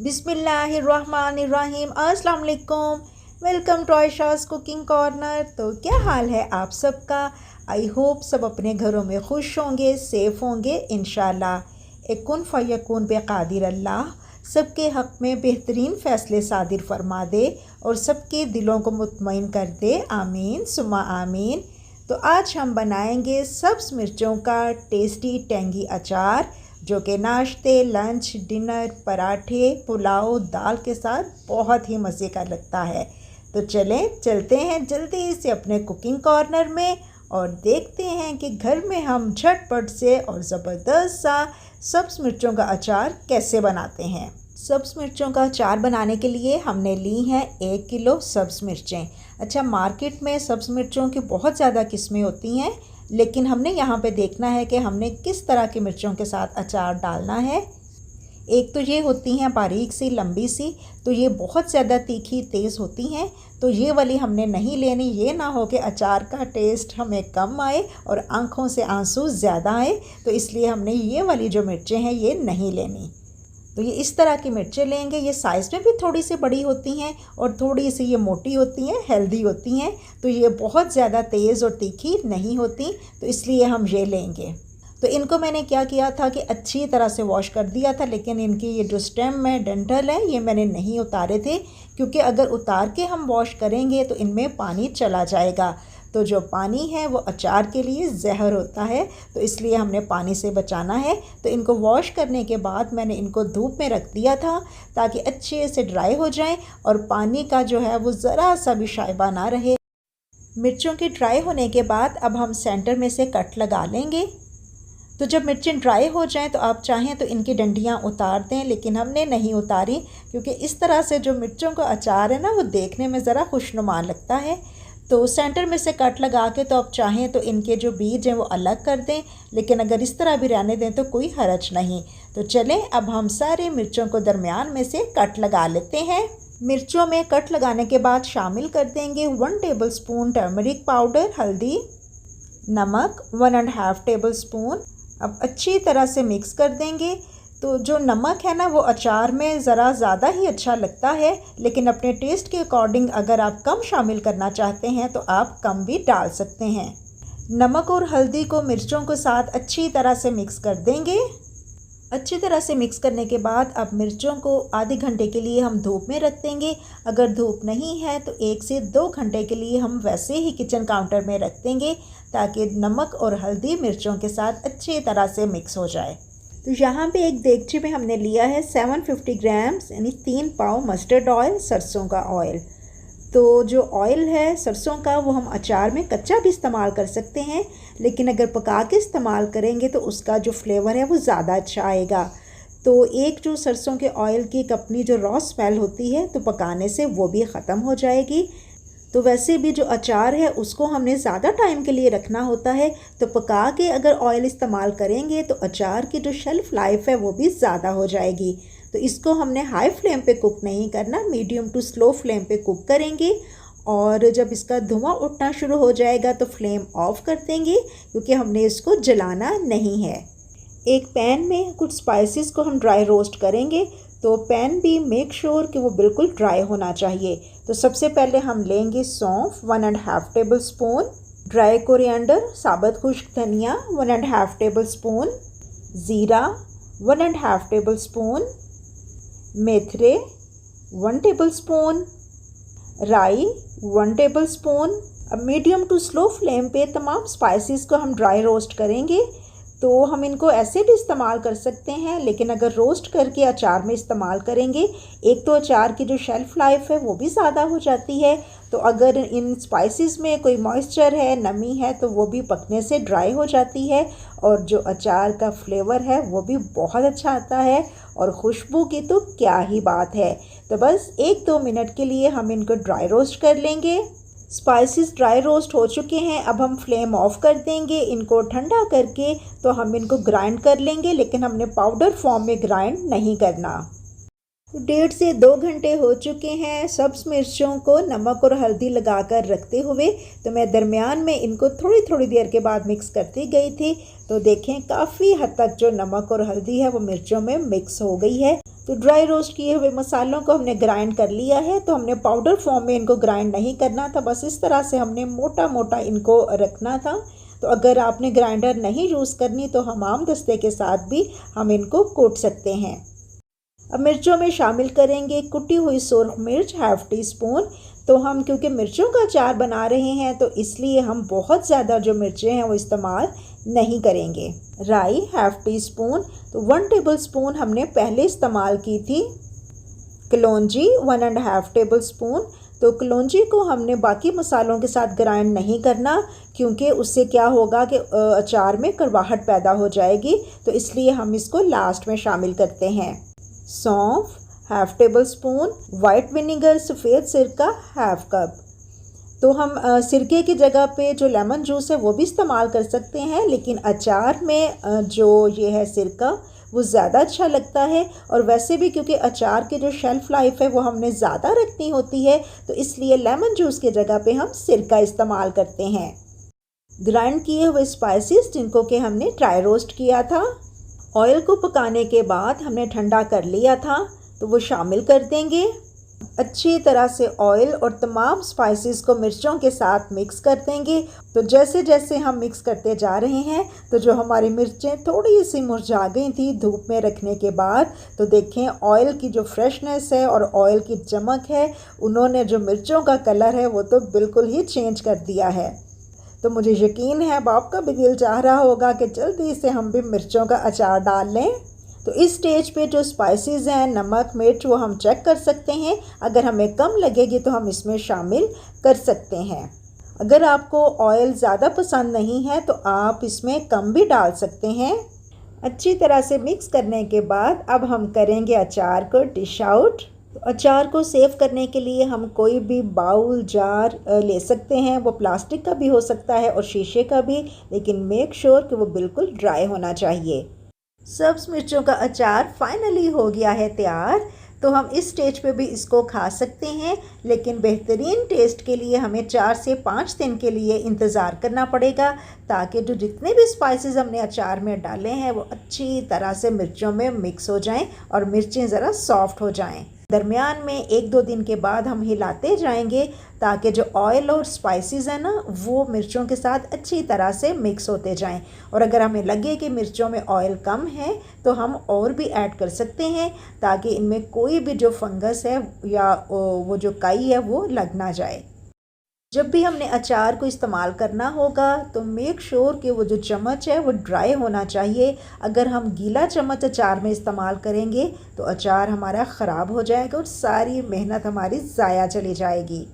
बिस्मिल्लाहिर्रहमानिर्रहीम। अस्सलाम वालेकुम। Welcome to Ayesha's cooking corner. तो क्या हाल है आप सबका? आई होप सब अपने घरों में खुश होंगे, सेफ़ होंगे इंशाल्लाह। एक कुन फ़यकून बेक़ादिर अल्लाह सबके हक़ में बेहतरीन फ़ैसले सादिर फरमा दे और सबके दिलों को मुतमईन कर दे। आमीन सुम्मा आमीन। तो आज हम बनाएंगे सब्ज़ मिर्चों का टेस्टी टेंगी अचार, जो कि नाश्ते, लंच, डिनर, पराठे, पुलाव, दाल के साथ बहुत ही मज़े का लगता है। तो चलते हैं जल्दी से अपने कुकिंग कॉर्नर में और देखते हैं कि घर में हम झटपट से और ज़बरदस्त सा सब्ज़ मिर्चों का अचार कैसे बनाते हैं। सब्ज़ मिर्चों का अचार बनाने के लिए हमने ली हैं 1 किलो सब्ज़ मिर्चें। अच्छा, मार्केट में सब्ज़ मिर्चों की बहुत ज़्यादा किस्में होती हैं, लेकिन हमने यहाँ पे देखना है कि हमने किस तरह की मिर्चों के साथ अचार डालना है। एक तो ये होती हैं बारीक सी लंबी सी, तो ये बहुत ज़्यादा तीखी तेज़ होती हैं, तो ये वाली हमने नहीं लेनी। ये ना हो कि अचार का टेस्ट हमें कम आए और आँखों से आंसू ज़्यादा आए, तो इसलिए हमने ये वाली जो मिर्चें हैं ये नहीं लेनी। तो ये इस तरह की मिर्चें लेंगे। ये साइज़ में भी थोड़ी सी बड़ी होती हैं और थोड़ी सी ये मोटी होती हैं, हेल्दी होती हैं, तो ये बहुत ज़्यादा तेज़ और तीखी नहीं होती, तो इसलिए हम ये लेंगे। तो इनको मैंने क्या किया था कि अच्छी तरह से वॉश कर दिया था, लेकिन इनकी ये जो स्टेम है, डंठल है, ये मैंने नहीं उतारे थे, क्योंकि अगर उतार के हम वॉश करेंगे तो इनमें पानी चला जाएगा। तो जो पानी है वो अचार के लिए जहर होता है, तो इसलिए हमने पानी से बचाना है। तो इनको वॉश करने के बाद मैंने इनको धूप में रख दिया था ताकि अच्छे से ड्राई हो जाएं और पानी का जो है वो ज़रा सा भी शाइबा ना रहे। मिर्चों के ड्राई होने के बाद अब हम सेंटर में से कट लगा लेंगे। तो जब मिर्चें ड्राई हो जाएं तो आप चाहें तो इनकी डंडियां उतार दें, लेकिन हमने नहीं उतारी, क्योंकि इस तरह से जो मिर्चों का अचार है ना, वो देखने में ज़रा खुशनुमा लगता है। तो सेंटर में से कट लगा के तो आप चाहें तो इनके जो बीज हैं वो अलग कर दें, लेकिन अगर इस तरह भी रहने दें तो कोई हर्ज नहीं। तो चलें अब हम सारे मिर्चों को दरमियान में से कट लगा लेते हैं। मिर्चों में कट लगाने के बाद शामिल कर देंगे 1 टेबल स्पून टर्मरिक पाउडर, हल्दी, नमक 1.5 टेबल स्पून। अब अच्छी तरह से मिक्स कर देंगे। तो जो नमक है ना, वो अचार में ज़रा ज़्यादा ही अच्छा लगता है, लेकिन अपने टेस्ट के अकॉर्डिंग अगर आप कम शामिल करना चाहते हैं तो आप कम भी डाल सकते हैं। नमक और हल्दी को मिर्चों के साथ अच्छी तरह से मिक्स कर देंगे। अच्छी तरह से मिक्स करने के बाद अब मिर्चों को आधे घंटे के लिए हम धूप में रख देंगे। अगर धूप नहीं है तो 1 से 2 घंटे के लिए हम वैसे ही किचन काउंटर में रख देंगे, ताकि नमक और हल्दी मिर्चों के साथ अच्छी तरह से मिक्स हो जाए। तो यहाँ पे एक देगची में हमने लिया है 750 ग्राम्स यानी 3 पाव मस्टर्ड ऑयल, सरसों का ऑयल। तो जो ऑयल है सरसों का वो हम अचार में कच्चा भी इस्तेमाल कर सकते हैं, लेकिन अगर पका के इस्तेमाल करेंगे तो उसका जो फ्लेवर है वो ज़्यादा अच्छा आएगा। तो एक जो सरसों के ऑयल की एक अपनी जो रॉ स्मेल होती है, तो पकाने से वो भी ख़त्म हो जाएगी। तो वैसे भी जो अचार है उसको हमने ज़्यादा टाइम के लिए रखना होता है, तो पका के अगर ऑयल इस्तेमाल करेंगे तो अचार की जो शेल्फ़ लाइफ है वो भी ज़्यादा हो जाएगी। तो इसको हमने हाई फ्लेम पे कुक नहीं करना, मीडियम टू स्लो फ्लेम पे कुक करेंगे। और जब इसका धुआं उठना शुरू हो जाएगा तो फ्लेम ऑफ कर देंगे, क्योंकि हमने इसको जलाना नहीं है। एक पैन में कुछ स्पाइसेस को हम ड्राई रोस्ट करेंगे, तो पैन भी मेक श्योर कि वो बिल्कुल ड्राई होना चाहिए। तो सबसे पहले हम लेंगे सौंफ 1.5 टेबल स्पून, ड्राई कोरिएंडर साबुत खुश्क धनिया 1.5 टेबल स्पून, ज़ीरा 1.5 टेबल स्पून, मेथरे 1 टेबल स्पून, राई 1 टेबल स्पून। अब मीडियम टू स्लो फ्लेम पे तमाम स्पाइसेस को हम ड्राई रोस्ट करेंगे। तो हम इनको ऐसे भी इस्तेमाल कर सकते हैं, लेकिन अगर रोस्ट करके अचार में इस्तेमाल करेंगे, एक तो अचार की जो शेल्फ़ लाइफ है वो भी ज़्यादा हो जाती है। तो अगर इन स्पाइसेस में कोई मॉइस्चर है, नमी है, तो वो भी पकने से ड्राई हो जाती है और जो अचार का फ्लेवर है वो भी बहुत अच्छा आता है और खुशबू की तो क्या ही बात है। तो बस 1-2 मिनट के लिए हम इनको ड्राई रोस्ट कर लेंगे। स्पाइसेस ड्राई रोस्ट हो चुके हैं, अब हम फ्लेम ऑफ कर देंगे। इनको ठंडा करके तो हम इनको ग्राइंड कर लेंगे, लेकिन हमने पाउडर फॉर्म में ग्राइंड नहीं करना। 1.5 से 2 घंटे हो चुके हैं सब्ज़ मिर्चों को नमक और हल्दी लगाकर रखते हुए। तो मैं दरमियान में इनको थोड़ी थोड़ी देर के बाद मिक्स करती गई थी। तो देखें काफ़ी हद तक जो नमक और हल्दी है वो मिर्चों में मिक्स हो गई है। तो ड्राई रोस्ट किए हुए मसालों को हमने ग्राइंड कर लिया है। तो हमने पाउडर फॉर्म में इनको ग्राइंड नहीं करना था, बस इस तरह से हमने मोटा मोटा इनको रखना था। तो अगर आपने ग्राइंडर नहीं यूज़ करनी तो हमाम दस्ते के साथ भी हम इनको कूट सकते हैं। अब मिर्चों में शामिल करेंगे कुटी हुई सुर्ख मिर्च ½ टीस्पून। तो हम क्योंकि मिर्चों का अचार बना रहे हैं तो इसलिए हम बहुत ज़्यादा जो मिर्चें हैं वो इस्तेमाल नहीं करेंगे। राई ½ टीस्पून। तो 1 टेबलस्पून हमने पहले इस्तेमाल की थी। कलौंजी 1½ टेबलस्पून। तो कलौंजी को हमने बाकी मसालों के साथ ग्राइंड नहीं करना, क्योंकि उससे क्या होगा कि अचार में कड़वाहट पैदा हो जाएगी, तो इसलिए हम इसको लास्ट में शामिल करते हैं। सौंफ ½ टेबलस्पून। वाइट विनेगर सफ़ेद सिरका ½ कप। तो हम सिरके की जगह पे जो लेमन जूस है वो भी इस्तेमाल कर सकते हैं, लेकिन अचार में जो ये है सिरका वो ज़्यादा अच्छा लगता है। और वैसे भी क्योंकि अचार की जो शेल्फ़ लाइफ है वो हमने ज़्यादा रखनी होती है, तो इसलिए लेमन जूस की जगह पे हम सिरका इस्तेमाल करते हैं। ग्राइंड किए हुए स्पाइसेस जिनको कि हमने ड्राई रोस्ट किया था, ऑयल को पकाने के बाद हमने ठंडा कर लिया था, तो वो शामिल कर देंगे। अच्छी तरह से ऑयल और तमाम स्पाइसेस को मिर्चों के साथ मिक्स कर देंगे। तो जैसे जैसे हम मिक्स करते जा रहे हैं तो जो हमारी मिर्चें थोड़ी सी मुरझा गई थी धूप में रखने के बाद, तो देखें ऑयल की जो फ्रेशनेस है और ऑयल की चमक है, उन्होंने जो मिर्चों का कलर है वो तो बिल्कुल ही चेंज कर दिया है। तो मुझे यकीन है अब आपका भी दिल चाह रहा होगा कि जल्दी से हम भी मिर्चों का अचार डाल लें। तो इस स्टेज पे जो स्पाइसेस हैं, नमक मिर्च, वो हम चेक कर सकते हैं। अगर हमें कम लगेगी तो हम इसमें शामिल कर सकते हैं। अगर आपको ऑयल ज़्यादा पसंद नहीं है तो आप इसमें कम भी डाल सकते हैं। अच्छी तरह से मिक्स करने के बाद अब हम करेंगे अचार को डिश आउट। तो अचार को सेव करने के लिए हम कोई भी बाउल जार ले सकते हैं। वो प्लास्टिक का भी हो सकता है और शीशे का भी, लेकिन मेक श्योर कि वो बिल्कुल ड्राई होना चाहिए। सब्ज़ मिर्चों का अचार फाइनली हो गया है तैयार। तो हम इस स्टेज पे भी इसको खा सकते हैं, लेकिन बेहतरीन टेस्ट के लिए हमें 4 से 5 दिन के लिए इंतज़ार करना पड़ेगा, ताकि जो जितने भी स्पाइसेस हमने अचार में डाले हैं वो अच्छी तरह से मिर्चों में मिक्स हो जाएं और मिर्चें ज़रा सॉफ्ट हो जाएं। दरमियान में 1-2 दिन के बाद हम हिलाते जाएंगे, ताकि जो ऑयल और स्पाइसेस हैं ना वो मिर्चों के साथ अच्छी तरह से मिक्स होते जाएं। और अगर हमें लगे कि मिर्चों में ऑयल कम है तो हम और भी ऐड कर सकते हैं, ताकि इनमें कोई भी जो फंगस है या वो जो काई है वो लग ना जाए। जब भी हमने अचार को इस्तेमाल करना होगा तो मेक श्योर कि वो जो चम्मच है वो ड्राई होना चाहिए। अगर हम गीला चम्मच अचार में इस्तेमाल करेंगे तो अचार हमारा ख़राब हो जाएगा और सारी मेहनत हमारी ज़ाया चली जाएगी।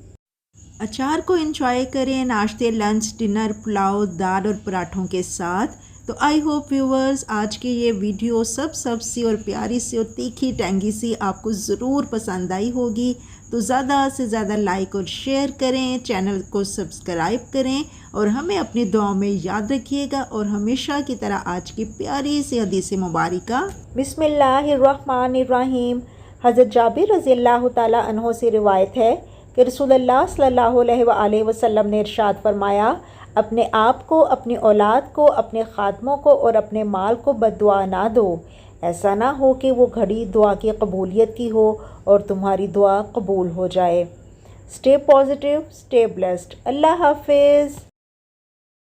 अचार को एंजॉय करें नाश्ते, लंच, डिनर, पुलाव, दाल और पराठों के साथ। तो आई होप व्यूवर्स आज की ये वीडियो सब सी और प्यारी सी और तीखी टेंगी सी आपको ज़रूर पसंद आई होगी। तो ज़्यादा से ज़्यादा लाइक और शेयर करें, चैनल को सब्सक्राइब करें और हमें अपनी दुआओं में याद रखिएगा। और हमेशा की तरह आज की प्यारी सी हदीस मुबारका बिस्मिल्लाहिर्रहमानिर्रहीम। हज़रत जाबिर रज़ियल्लाहु ताला अन्हो से रिवायत है कि रसूलुल्लाह सल्लल्लाहु अलैहि वसल्लम ने इरशाद फरमाया, अपने आप को, अपनी औलाद को, अपने ख़ादमों को और अपने माल को बद्दुआ ना दो। ऐसा ना हो कि वो घड़ी दुआ की कबूलियत की हो और तुम्हारी दुआ कबूल हो जाए। Stay positive, stay blessed. अल्लाह हाफिज़।